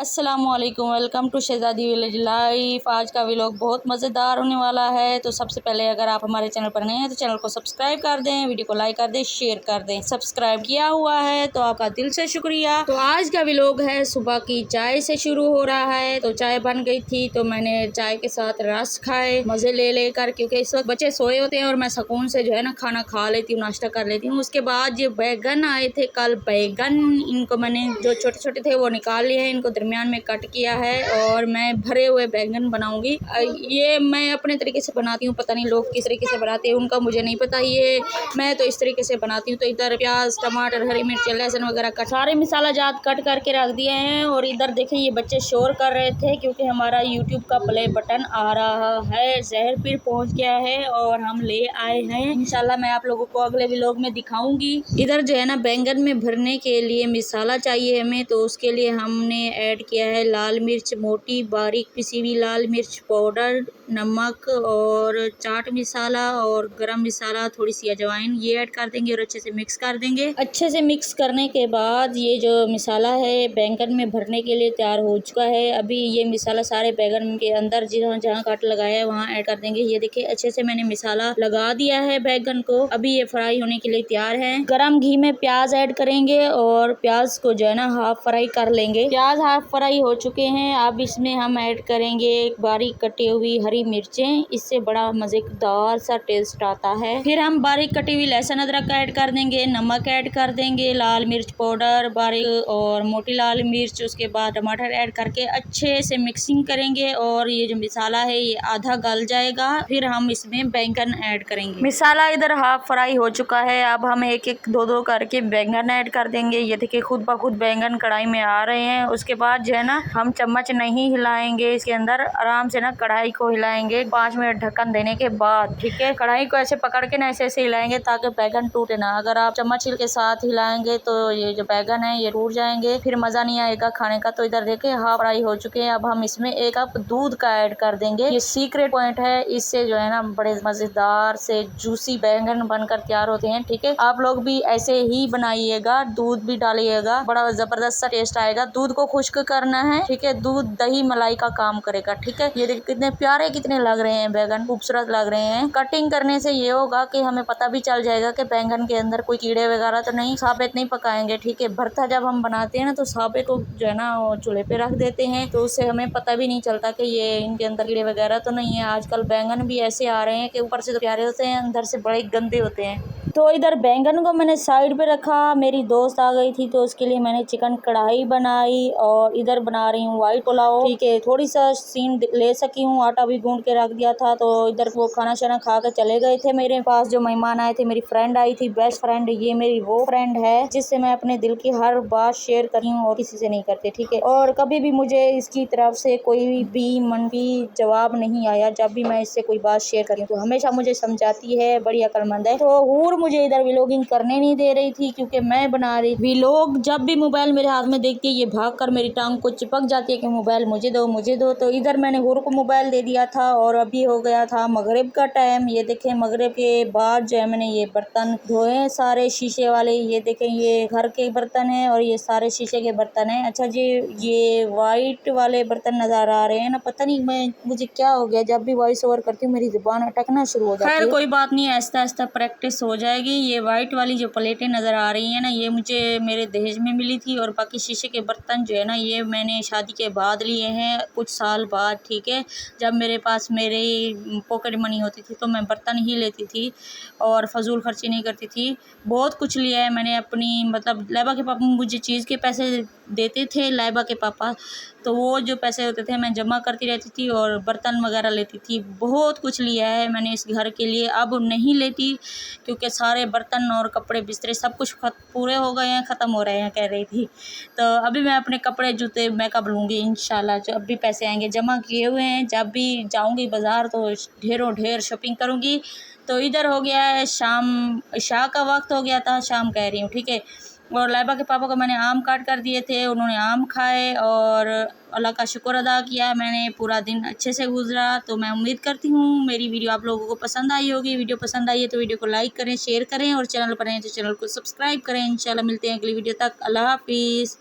अस्सलामुअलैकुम, welcome to शहज़ादी village life. आज का व्लॉग बहुत मज़ेदार होने वाला है। तो सबसे पहले अगर आप हमारे चैनल पर नए हैं तो चैनल को सब्सक्राइब कर दें, वीडियो को लाइक कर दें, शेयर कर दें। सब्सक्राइब किया हुआ है तो आपका दिल से शुक्रिया। तो आज का व्लॉग है सुबह की चाय से शुरू हो रहा है। तो चाय बन गई थी तो मैंने चाय के साथ रस खाए मज़े ले लेकर, क्योंकि इस वक्त बच्चे सोए होते हैं और मैं सुकून से जो है ना खाना खा लेती हूँ, नाश्ता कर लेती हूँ। उसके बाद ये बैगन आए थे कल, बैगन इनको मैंने जो छोटे छोटे थे वो निकाल लिए हैं, इनको दरमियान में कट किया है और मैं भरे हुए बैंगन बनाऊंगी। ये मैं अपने तरीके से बनाती हूँ, पता नहीं लोग किस तरीके से बनाते हैं उनका मुझे नहीं पता, ये मैं तो इस तरीके से बनाती हूँ। तो इधर प्याज, टमाटर, हरी मिर्च, लहसुन वगैरह का सारे मसाला जात कट करके रख दिए हैं। और इधर देखिए ये बच्चे शोर कर रहे थे क्योंकि हमारा यूट्यूब का प्ले बटन आ रहा है, जहर पीर पहुँच गया है और हम ले आए हैं। इंशाल्लाह मैं आप लोगों को अगले व्लॉग में दिखाऊंगी। इधर जो है ना बैंगन में भरने के लिए मसाला चाहिए हमें, तो उसके लिए हमने ऐड किया है लाल मिर्च मोटी बारीक पिसी हुई लाल मिर्च पाउडर, नमक और चाट मसाला और गरम मसाला, थोड़ी सी अजवाइन ये ऐड कर देंगे और अच्छे से मिक्स कर देंगे। अच्छे से मिक्स करने के बाद ये जो मसाला है बैंगन में भरने के लिए तैयार हो चुका है। अभी ये मसाला सारे बैंगन के अंदर जहाँ जहाँ काट लगाया है वहाँ ऐड कर देंगे। ये देखिए अच्छे से मैंने मसाला लगा दिया है बैंगन को। अभी ये फ्राई होने के लिए तैयार है। गरम घी में प्याज ऐड करेंगे और प्याज को जो है ना हाफ फ्राई कर लेंगे। प्याज हाफ फ्राई हो चुके हैं। अब इसमें हम ऐड करेंगे बारीक कटी हुई हरी मिर्चें, इससे बड़ा मजेदार सा टेस्ट आता है। फिर हम बारीक कटी हुई लहसुन अदरक ऐड कर देंगे, नमक ऐड कर देंगे, लाल मिर्च पाउडर बारीक और मोटी लाल मिर्च, उसके बाद टमाटर ऐड करके अच्छे से मिक्सिंग करेंगे और ये जो मसाला है ये आधा गल जाएगा। फिर हम इसमें बैंगन ऐड करेंगे। मसाला इधर हाफ फ्राई हो चुका है। अब हम एक एक दो दो करके बैंगन ऐड कर देंगे। ये देखिए खुद ब खुद बैंगन कढ़ाई में आ रहे हैं। उसके बाद जो है ना हम चम्मच नहीं हिलाएंगे, इसके अंदर आराम से ना कढ़ाई को हिलाएंगे 5 मिनट ढक्कन देने के बाद। ठीक है, कढ़ाई को ऐसे पकड़ के ना ऐसे ऐसे हिलाएंगे ताकि बैगन टूटे ना। अगर आप चम्मच के साथ हिलाएंगे तो ये जो बैगन है ये टूट जाएंगे, फिर मजा नहीं आएगा खाने का। तो इधर देखिए हाफ फ्राई हो चुके हैं। अब हम इसमें 1 कप दूध का ऐड कर देंगे। ये सीक्रेट पॉइंट है, इससे जो है ना बड़े मजेदार से जूसी बैंगन बनकर तैयार होते हैं। ठीक है, आप लोग भी ऐसे ही बनाइएगा, दूध भी डालिएगा, बड़ा जबरदस्त सा टेस्ट आएगा। दूध को खुश्क करना है। ठीक है, दूध दही मलाई का काम करेगा। ठीक है, ये देखिए कितने प्यारे कितने लग रहे हैं बैगन, खूबसूरत लग रहे हैं। कटिंग करने से ये होगा कि हमें पता भी चल जाएगा कि बैंगन के अंदर कोई कीड़े वगैरह तो नहीं। साबित नहीं पकाएंगे। ठीक है, भरता जब हम बनाते हैं ना तो साबित को जो है ना चूल्हे पे रख देते हैं, तो उससे हमें पता भी नहीं चलता कि ये इनके अंदर कीड़े वगैरह तो नहीं है। आजकल बैंगन भी ऐसे आ रहे हैं कि ऊपर से तो प्यारे होते हैं, अंदर से बड़े गंदे होते हैं। तो इधर बैंगन को मैंने साइड पे रखा। मेरी दोस्त आ गई थी तो उसके लिए मैंने चिकन कढ़ाई बनाई और इधर बना रही हूँ वाइट पुलाव। ठीक है, थोड़ी सा सीन ले सकी हूँ, आटा भी गूंद के रख दिया था। तो इधर वो खाना शाना खा के चले गए थे। मेरे पास जो मेहमान आए थे, मेरी फ्रेंड आई थी, बेस्ट फ्रेंड। ये मेरी वो फ्रेंड है जिससे मैं अपने दिल की हर बात शेयर करी हूँ और किसी से नहीं करते। ठीक है, और कभी भी मुझे इसकी तरफ से कोई भी मनफी जवाब नहीं आया। जब भी मैं इससे कोई बात शेयर करी तो हमेशा मुझे समझाती है, बड़ी अक्लमंद है। तो हूर मुझे इधर व्लॉगिंग करने नहीं दे रही थी क्योंकि मैं बना रही व्लॉग। जब भी मोबाइल मेरे हाथ में देखती है ये भागकर मेरी टांग को चिपक जाती है कि मोबाइल मुझे दो मुझे दो। तो इधर मैंने हूर को मोबाइल दे दिया था और अभी हो गया था मगरिब का टाइम। ये देखें मगरिब के बाद जो है मैंने ये बर्तन धोए सारे शीशे वाले। ये देखें ये घर के बर्तन है और ये सारे शीशे के बर्तन है। अच्छा जी, ये वाइट वाले बर्तन नजर आ रहे हैं ना, पता नहीं मुझे क्या हो गया, जब भी वॉइस ओवर करती हूँ मेरी जुबान अटकना शुरू हो जाती है। खैर कोई बात नहीं, आहिस्ता आहिस्ता प्रैक्टिस हो जाएगी। ये वाइट वाली जो प्लेटें नज़र आ रही हैं ना ये मुझे मेरे दहेज में मिली थी और बाकी शीशे के बर्तन जो है ना ये मैंने शादी के बाद लिए हैं, कुछ साल बाद। ठीक है, जब मेरे पास मेरी पॉकेट मनी होती थी तो मैं बर्तन ही लेती थी और फजूल खर्ची नहीं करती थी। बहुत कुछ लिया है मैंने अपनी, मतलब लाइबा के पापा मुझे चीज़ के पैसे देते थे, लाइबा के पापा, तो वो जो पैसे होते थे मैं जमा करती रहती थी और बर्तन वगैरह लेती थी। बहुत कुछ लिया है मैंने इस घर के लिए। अब नहीं लेती क्योंकि सारे बर्तन और कपड़े बिस्तरे सब कुछ पूरे हो गए हैं, ख़त्म हो रहे हैं कह रही थी। तो अभी मैं अपने कपड़े जूते मैं कब लूँगी इंशाल्लाह, जब भी पैसे आएंगे जमा किए हुए हैं। जब भी जाऊँगी बाज़ार तो ढेरों ढेर शॉपिंग करूँगी। तो इधर हो गया है शाम, इशा का वक्त हो गया था, शाम कह रही हूँ। ठीक है, और लाइबा के पापा को मैंने आम काट कर दिए थे, उन्होंने आम खाए और अल्लाह का शुक्र अदा किया। मैंने पूरा दिन अच्छे से गुजरा। तो मैं उम्मीद करती हूँ मेरी वीडियो आप लोगों को पसंद आई होगी। वीडियो पसंद आई है तो वीडियो को लाइक करें, शेयर करें और चैनल पर हैं तो चैनल को सब्सक्राइब करें। इंशाल्लाह मिलते हैं अगली वीडियो तक। अल्लाह हाफिज़।